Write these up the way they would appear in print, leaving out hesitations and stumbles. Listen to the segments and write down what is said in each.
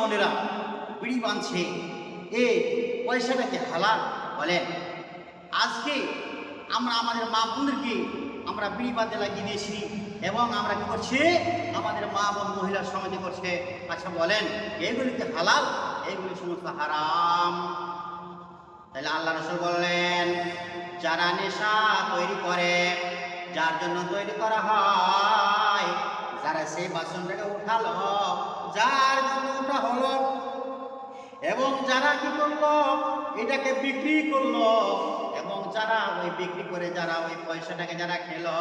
বোনেরা বিড়ি বাঁধছে, এই পয়সাটাকে হালাল বলেন? আজকে আমরা আমাদের মা বোনদেরকে আমরা বিড়ি বাঁধতে লাগিয়ে দিয়েছি এবং আমরা কি করছি, আমাদের মা বোন মহিলা সমিতি করছে। আচ্ছা বলেন, এইগুলি কি হালাল? এইগুলি সমস্ত হারাম। তাহলে আল্লাহ রাসূল বললেন, যারা নেশা তৈরি করে, যার জন্য তৈরি করা হয়, যারা সেই বাসনটাকে উঠালো, যার জন্য ওটা হলো, এবং যারা কি করলো, এটাকে বিক্রি করলো, এবং যারা ওই বিক্রি করে যারা ওই পয়সাটাকে যারা খেলো,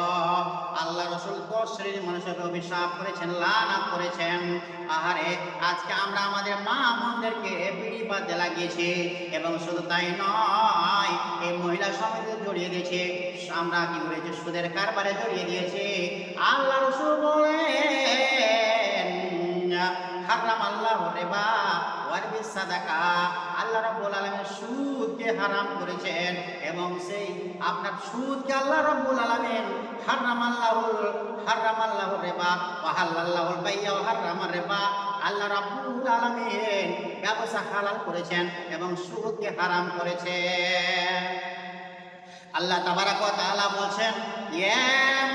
আল্লাহ রাসূল 10 শ্রেণীর মানুষের অভিশাপ করেছেন, লানাত করেছেন। আহারে, আজকে আমরা আমাদের মা বোনদেরকে বিড়ি বাঁধতে লাগিয়েছি, এবং শুধু তাই নয়, এই মহিলা সমিতি জড়িয়ে দিয়েছে, আমরা কি করেছি, সুদের কারবারে জড়িয়ে দিয়েছি। আল্লাহ রাসূল বলেন, হারাম আল্লাহু রিবা ওয়ারবি সাদাকা, আল্লাহ রাব্বুল আলামিন সুদকে হারাম করেছেন, এবং সেই আপনার সুদকে আল্লাহ রাব্বুল আলামিন হারাম আল্লাহু রিবা ওয়া হালাল্লাহুল বাই'a ওয়া হারামার রিবা, আল্লাহ রাব্বুল আলামিন ব্যবসা হালাল করেছেন এবং সুদকে হারাম করেছেন। আল্লাহ তাবারাক ওয়া তাআলা বলেন, ইয়া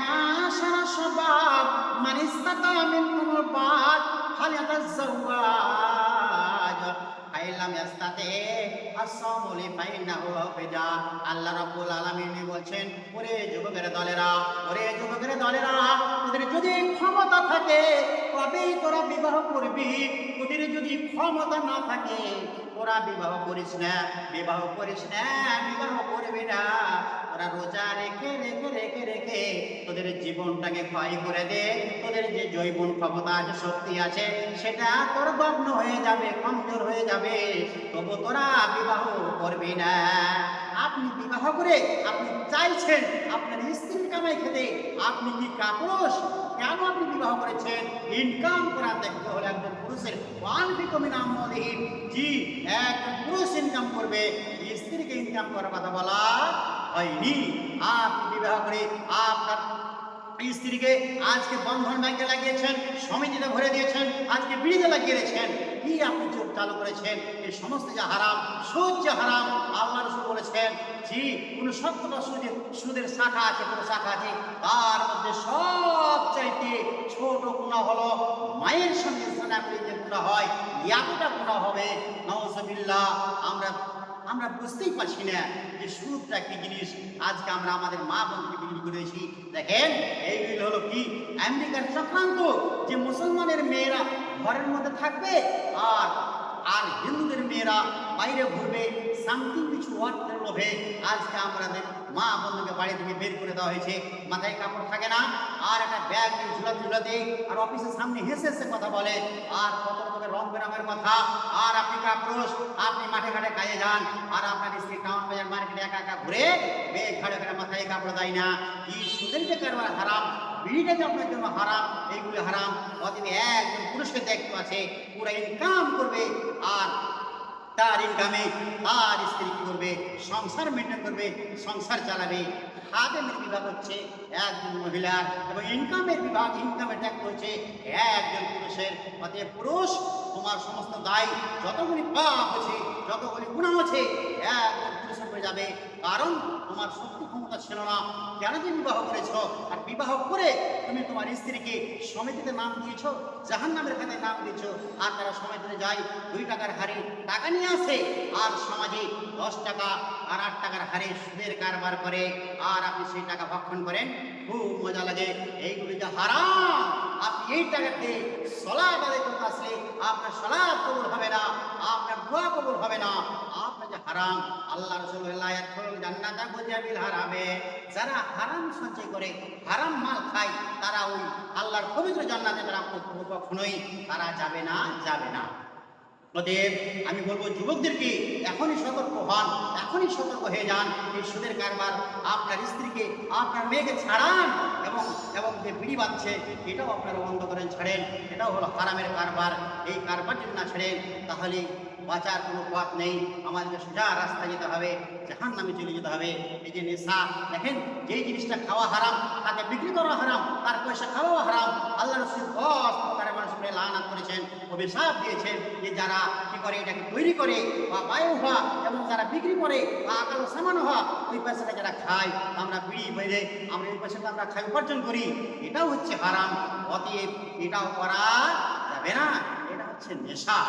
মাশারা শাবাব মান ইসতাতা মিনকুমুল বাত ফালিয়াতাযাওয়াজ ফাইলাম ইয়াস্তাতি আস-সাওমু লিফাইনাহু বিদা। আল্লাহ রাব্বুল আলামিন বলছেন, ওরে যুবকের দলেরা, তোদের যদি ক্ষমতা থাকে তবেই তোরা বিবাহ করবি, তোদের যদি ক্ষমতা না থাকে তোরা বিবাহ করিস না, বিবাহ করবি না। তোরা রোজা রেখে তোদের জীবনটাকে ক্ষয় করে দে, তোদের যে জৈবন ক্ষমতা আছে, শক্তি আছে, সেটা তোর ভগ্ন হয়ে যাবে, কমজোর হয়ে যাবে, তবু তোরা বিবাহ করবি না। আপনি বিবাহ করে আপনি চাইছেন আপনার স্ত্রীর কামাই খেতে, আপনি কি কাপুরুষ? কেন আপনি বিবাহ করেছেন? ইনকাম করা দেখতে হলে একজন পুরুষের জি, একজন পুরুষ ইনকাম করবে, স্ত্রীকে ইনকাম করার কথা বলা হয়নি। আপনি বিবাহ করে আপনার স্ত্রীকে আজকে বন্ধন ব্যাংকে লাগিয়েছেন, সমিতিতে ভরে দিয়েছেন, আজকে বিড়িতে লাগিয়ে দিয়েছেন, কি আপনি চোখ চালু করেছেন? এই সমস্ত যে হারাম, সুদ যে হারাম, আল্লাহ রাসূল বলেছেন, জি, কোন 70টা সুদের শাখা আছে, কোন শাখা আছে, তার মধ্যে সবচাইতে ছোট গুনাহ হলো মায়ের সঙ্গে জনা করে যে গুনাহ হয়, এতটা গুনাহ হবে, নাউযুবিল্লাহ। আমরা বুঝতেই পারছি না যে সুদটা কি জিনিস। আজকে আমরা আমাদের মা বোনকে বিক্রি করেছি। দেখেন, এইগুলো হলো কি আমেরিকার চক্রান্ত, যে মুসলমানের মেয়েরা ঘরের মধ্যে থাকবে আর হিন্দুদের মেয়েরা বাইরে ঘুরবে, সামথিং কিছু অর্থের লোভে আজকে আমাদের মা বোনকে বাড়ি থেকে বের করে দেওয়া হয়েছে। মাথায় কাপড় থাকে না, আর একটা ব্যাগ নিয়ে ঝুলাতে, আর অফিসের সামনে হেসে কথা বলে, আর কত রকমের রং বেরঙের কথা। আর আপনি কাপুরুষ, আপনি মাঠে ঘাটে কাজে যান, আর আপনার স্ত্রী টাউন বাজার মার্কেটে একা ঘুরে বেগ ঘাড়ে মাথায় কাপড় দেয় না। কি সুদের যে কারবার হারাম, বিড়িটা যে আপনার জন্য হারাম, এইগুলো হারাম। অতএব একজন পুরুষকে দেখতে আছে, পুরো ইনকাম করবে, আর তার ইনকামে তার স্ত্রী কি করবে, সংসার মেনটেন করবে, সংসার চালাবে। খাদেমের বিভাগ হচ্ছে একজন মহিলার, এবং ইনকামের ট্যাক্স হচ্ছে একজন পুরুষের। অতএব পুরুষ, তোমার সমস্ত দায়, যতগুলি পাপ আছে, যতগুলি গুনাহ আছে, একজন পুরুষের হয়ে যাবে। কারণ তোমার শক্তি ক্ষমতা ছিল না, কেন যে বিবাহ করেছ? আর বিবাহ করে তুমি তোমার স্ত্রীকে সমিতিতে নাম দিয়েছ, জাহান্নামের খাতায় নাম দিয়েছ, আর তারা সমিতিতে যায় 2 টাকার হারে টাকা নিয়ে আসে, আর সমাজে 10 টাকা আর 8 টাকার হারে সুদের কারবার করে, আর আপনি সেই টাকা ভক্ষণ করেন, খুব মজা লাগে। এইগুলি যে হারাম। আপনি এই টাকাতে সালাত আদায় করতে আসলে আপনার সালাত কবুল হবে না, আপনার দোয়া কবুল হবে না, আপনার যে হারাম। আল্লাহ রাসূল ইয়াদখুলুল জান্নাতা বিল হারামে, যারা হারাম সঞ্চয় করে, হারাম মাল খায়, তারা ওই আল্লাহর পবিত্র জান্নাতে তারা কখনোই তারা যাবে না। অতএব আমি বলবো যুবকদেরকে এখনই সতর্ক হন, এখনই সতর্ক হয়ে যান। এই সুদের কারবার, আপনার স্ত্রীকে, আপনার মেয়েকে ছাড়ান, এবং যে বিড়ি বাঁধছে এটাও আপনারা বন্ধ করেন, ছাড়েন। এটাও হলো হারামের কারবার। এই কারবার যদি না ছাড়েন তাহলে বাঁচার কোনো পথ নেই, আমাদেরকে সোজা রাস্তায় যেতে হবে, জাহান্নামে চলে যেতে হবে। এই যে নেশা, দেখেন, যেই জিনিসটা খাওয়া হারাম, তাকে বিক্রি করা হারাম, তার পয়সা খাওয়া হারাম। আল্লাহ রাসূল 10 প্রকারের মানুষ সামনে লানাত করেছেন, অভিশাপ দিয়েছেন যে যারা কি করে এটাকে তৈরি করে বা বায়ু হওয়া এবং যারা বিক্রি করে বা আকাল সামানো হওয়া ওই পয়সাটা যারা খায়, আমরা বিড়ি বেঁধে আমরা ওই পয়সাটা আমরা খাই উপার্জন করি, এটাও হচ্ছে হারাম। অতএব এটাও করা যাবে না, এটা হচ্ছে নেশা।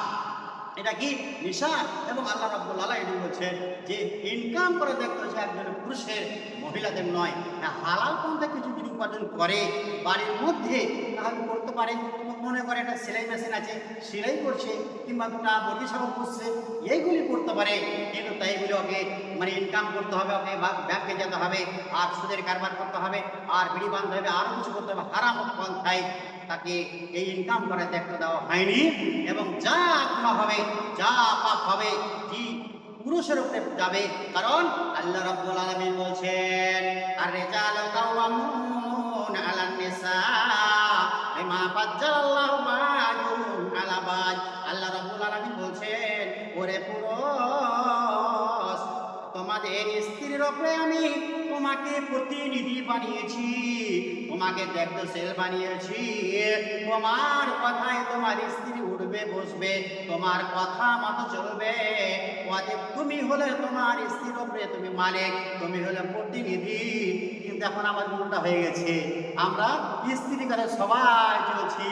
এটা কি নেশা। এবং আল্লাহ রাব্বুল আলামিন বলছেন যে ইনকাম করে দেখতে হচ্ছে একজন পুরুষের, মহিলাদের নয়। হ্যাঁ, হালাল পন্থা কিছু যদি উপার্জন করে বাড়ির মধ্যে তাহলে করতে পারে। মনে করে একটা সেলাই মেশিন আছে, সেলাই করছে কিংবা দুটা বডি সাবান করছে, এইগুলি করতে পারে। কিন্তু তাই বলে ওকে মানে ইনকাম করতে হবে, ওকে ব্যাংকে যেতে হবে, আর সুদের কারবার করতে হবে, আর বিড়ি বাঁধতে হবে, আরও কিছু করতে হবে, হারাম পন্থায় তাকে এই ইনকাম করে দেখতে দেওয়া হয়নি। এবং যা গুনাহ হবে, যা পাপ হবে, কি পুরুষের উপরে যাবে। কারণ আল্লাহ রাব্বুল আলামিন বলছেন আর-রিজালু কাওয়ামুন আলান নিসা বিমা ফাজ্জালাল্লাহু বা'দুহুম আলা বা'দ। আল্লাহ রাব্বুল আলামিন বলছেন, ওরে পুরুষ, তোমাদের স্ত্রীর উপরে আমি তোমাকে প্রতিনিধি বানিয়েছি, তোমাকে দায়িত্বশীল বানিয়েছি। তোমার কথায় তোমার স্ত্রী উঠবে বসবে, তোমার কথা মতো চলবে। অতএব তুমি হলে তোমার স্ত্রীর উপরে তুমি মালিক, তুমি হলে প্রতিনিধি। কিন্তু এখন আমাদের উল্টা হয়ে গেছে, আমরা স্ত্রী করে সবাই চলছি,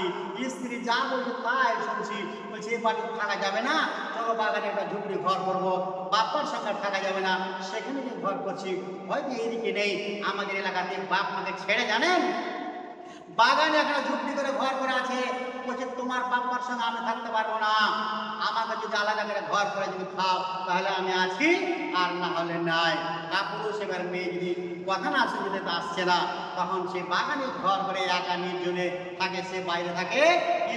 স্ত্রী যা বলছে তাই শুনছি। বলছি এ বাড়িতে থাকা যাবে না, চলো বাগানে একটা ঝুপড়ি ঘর করবো, বাপ্পার সঙ্গে থাকা যাবে না, সেখানে যে ঘর করছি। হয়তো এইদিকে নেই আমাদের এলাকাতে, বাপ মাকে ছেড়ে জানেন বাগানে একটা ঝুপড়ি করে ঘর করে আছে। বলছে তোমার বাপ্পার সঙ্গে আমি থাকতে পারবো না, আমাকে যদি আলাদা করে ঘর করে যদি খাও তাহলে আমি আছি, আর না হলে নাই। পুরুষ এবার মেয়ে যদি কথা না শুনতে যেতে আসছে না, তখন সে বাগানে ঘর করে একা নির্জনে থাকে, সে বাইরে থাকে,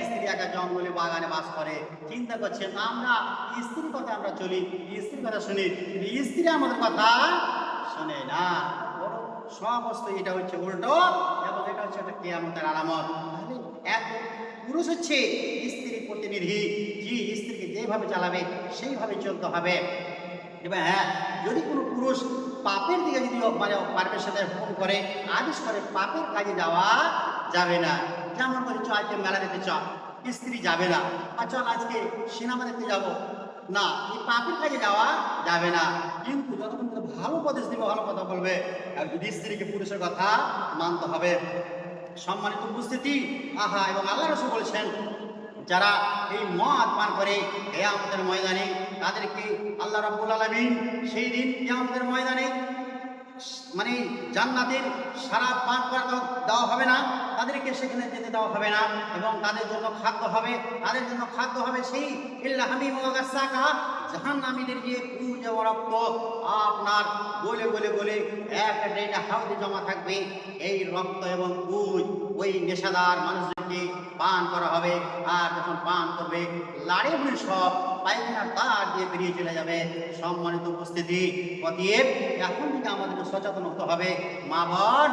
স্ত্রী একা জঙ্গলে বাগানে বাস করে। চিন্তা করছেন আমরা স্ত্রীর কথা আমরা চলি, স্ত্রীর কথা শুনি, কিন্তু স্ত্রী আমাদের কথা শোনে না। সমস্ত এটা হচ্ছে উল্টো, এবং এটা হচ্ছে একটা কিয়ামতের আলামত। তাহলে এক পুরুষ হচ্ছে স্ত্রীর প্রতিনিধি, যে স্ত্রীকে যেভাবে চালাবে সেইভাবে চলতে হবে। এবার হ্যাঁ, যদি কোনো পুরুষ পাপের দিকে যদি মানে পাপের সাথে ফোন করে, আদেশ করে, পাপের কাজে যাওয়া যাবে না। যেমন করে চ আজকে মেলা দেখতে চ, স্ত্রী যাবে না। আর চল আজকে সিনেমা দেখতে যাবো না, এই পাপের কাজে যাওয়া যাবে না। কিন্তু যতক্ষণ ভালো উপদেশ দিবে, ভালো কথা বলবে, আর যদি স্ত্রীকে পুরুষের কথা মানতে হবে। সম্মানিত উপস্থিতি, আহা, এবং আল্লাহ রাসূল বলেছেন যারা এই মদ পান করে কিয়ামতের ময়দানে, তাদেরকে আল্লাহ রাব্বুল আলামিন সেই দিন কিয়ামতের ময়দানে মানে জান্নাতের শরাব পান করা দেওয়া হবে না, তাদেরকে সেখানে যেতে দেওয়া হবে না। এবং তাদের জন্য খাদ্য হবে, তাদের জন্য খাদ্য হবে সেই ইল্লা হামিম ওয়া গাসসাকা, জাহান্নামীদের যে পুজ ও রক্ত আপনার গলে গলে গলে একটা হাউদে জমা থাকবে। এই রক্ত এবং পুজ ওই নেশাদার মানুষদেরকে পান করা হবে। আর যখন পান করবে, লাড়ে বুড়ি সব পায়খানার তার দিয়ে বেরিয়ে চলে যাবে। সম্মানিত উপস্থিতি, অতএব এখন থেকে আমাদের সচেতন হতে হবে। মা বোন,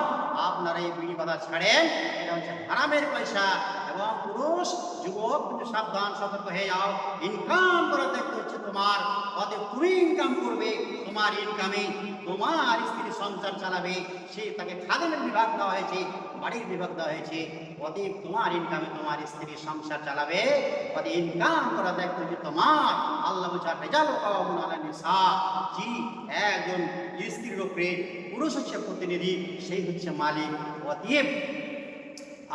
আপনারা এই বিড়ি বাঁধা ছাড়েন, এটা হচ্ছে হারামের পয়সা। এবং পুরুষ যুবক কিন্তু সাবধান, সতর্ক হয়ে যাও। ইনকাম করা দেখতে হচ্ছে তোমার, অতএব তুমি ইনকাম করবে, তোমার ইনকামে তোমার স্ত্রী সংসার চালাবে। সে তাকে খাদেমের বিভাগ দেওয়া হয়েছে, বাড়ির বিভাগ দেওয়া হয়েছে। অতএব তোমার ইনকামে তোমার স্ত্রী সংসার চালাবে। অতএব ইনকাম করা দেখতে হচ্ছে তোমার। আল্লাহ বলছে আর-রিজালু কাওয়ামুন আলান নিসা, জি, একজন স্ত্রীর উপরে পুরুষ হচ্ছে প্রতিনিধি, সেই হচ্ছে মালিক। অতএব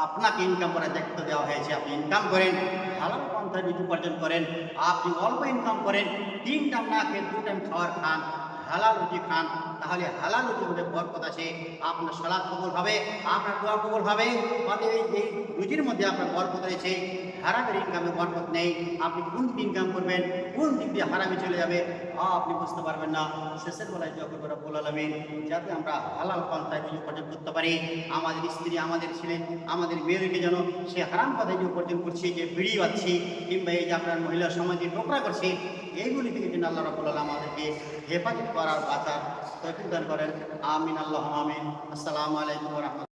আপনাকে ইনকাম করে দেখতে দেওয়া হয়েছে, আপনি ইনকাম করেন, হালাল পন্থায় রুজি উপার্জন করেন। আপনি অল্প ইনকাম করেন, 3 টাইম না খেয়ে 2 টাইম খাবার খান, হালাল রুটি খান, তাহলে হালাল রুটির মধ্যে বরকত আছে। আপনার সালাত কবুল হবে, আপনার দোয়া কবুল হবে। এই রুজির মধ্যে আপনার বরকত রয়েছে। হারামের ইনকামে বরকত নেই। আপনি কোন দিক ইনকাম করবেন, কোন দিক দিয়ে হারামে চলে যাবে আপনি বুঝতে পারবেন না। শেষের বেলায় দোয়া করব রব্বুল আলামিন যাতে আমরা হালাল পন্থায় রুজি উপার্জন করতে পারি। আমাদের স্ত্রী, আমাদের ছেলে, আমাদের মেয়েদেরকে যেন সে হারাম পথে যে উপার্জন করছি, যে বিড়ি বাঁধছি, কিংবা এই যে আপনার মহিলা সমাজে নোকরা করছি, এইগুলি থেকে যেন আল্লাহ রাব্বুল আলামিন আমাদেরকে হেফাজত করার বাঁচার তৌফিক দান করেন। আমিন, আল্লাহুম্মা আমিন। আসসালামু আলাইকুম ওয়া রাহমাতুল্লাহ।